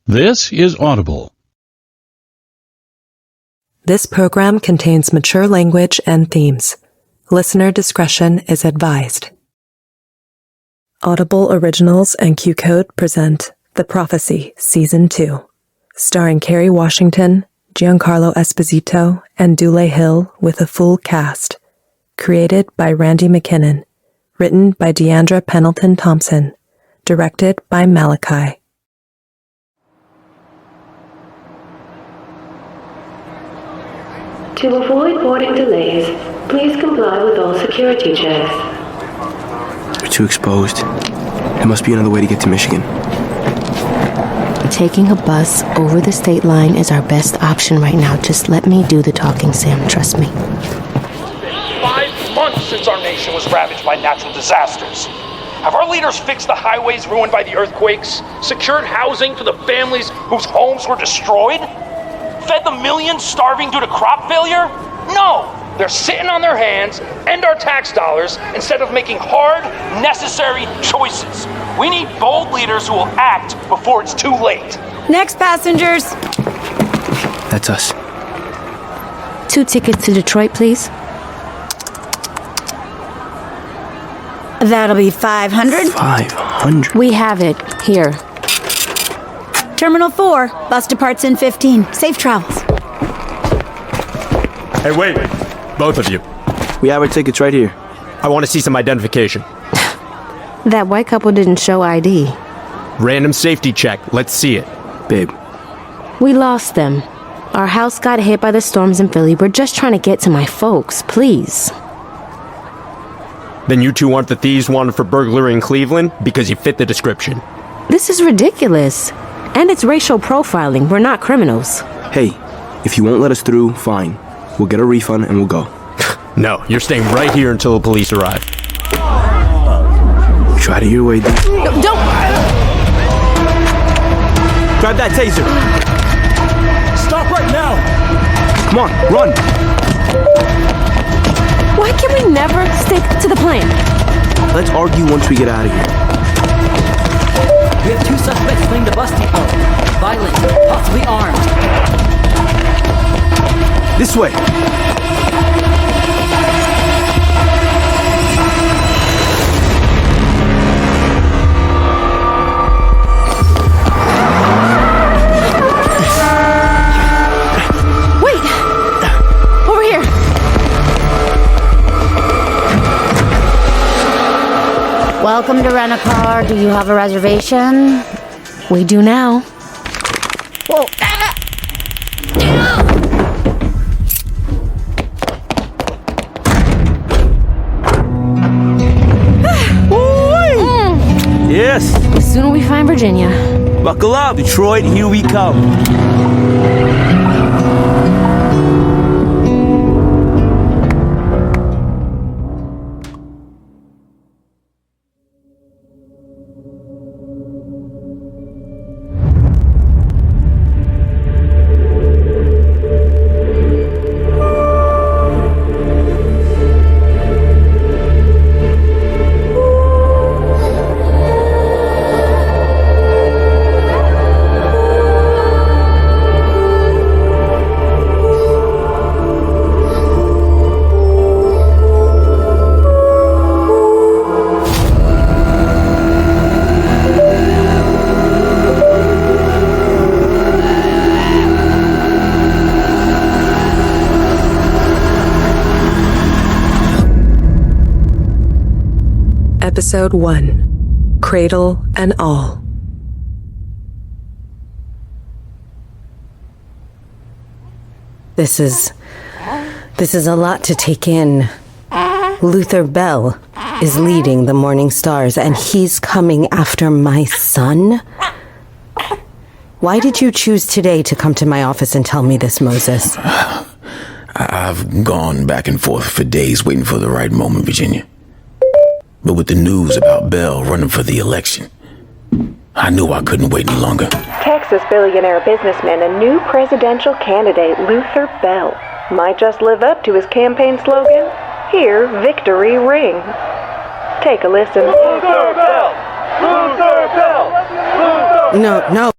This is Audible. This program contains mature language and themes. Listener discretion is advised. Audible Originals and Q-Code present The Prophecy, Season 2, starring Kerry Washington, Giancarlo Esposito, and Dule Hill with a full cast. Created by Randy McKinnon. Written by Deandra Pendleton Thompson. Directed by Malachi. To avoid boarding delays, please comply with all security checks. We're too exposed. There must be another way to get to Michigan. Taking a bus over the state line is our best option right now. Just let me do the talking, Sam. Trust me. It's been 5 months since our nation was ravaged by natural disasters. Have our leaders fixed the highways ruined by the earthquakes? Secured housing for the families whose homes were destroyed? Fed the millions starving due to crop failure? No! They're sitting on their hands and our tax dollars instead of making hard, necessary choices. We need bold leaders who will act before it's too late. Next passengers. That's us. 2 tickets to Detroit, please. That'll be 500. 500? We have it. Here. Terminal 4. Bus departs in 15. Safe travels. Hey, wait. Both of you. We have our tickets right here. I want to see some identification. That white couple didn't show ID. Random safety check. Let's see it. Babe. We lost them. Our house got hit by the storms in Philly. We're just trying to get to my folks. Please. Then you two aren't the thieves wanted for burglary in Cleveland because you fit the description. This is ridiculous. And it's racial profiling. We're not criminals. Hey, if you won't let us through, fine. We'll get a refund and we'll go. No, you're staying right here until the police arrive. Try to your way. No, don't! Grab that taser. Stop right now! Come on, run. Why can we never stick to the plan? Let's argue once we get out of here. We have 2 suspects fleeing the bus depot. Violent, possibly armed. This way. Wait! Over here! Welcome to Rent-A-Car. Do you have a reservation? We do now. Whoa. Yes. The sooner we find Virginia. Buckle up, Detroit. Here we come. Episode 1, Cradle and All. This is a lot to take in. Luther Bell is leading the Morning Stars, and he's coming after my son? Why did you choose today to come to my office and tell me this, Moses? I've gone back and forth for days waiting for the right moment, Virginia. But with the news about Bell running for the election, I knew I couldn't wait any longer. Texas billionaire businessman and new presidential candidate Luther Bell might just live up to his campaign slogan, "Hear victory ring." Take a listen. No,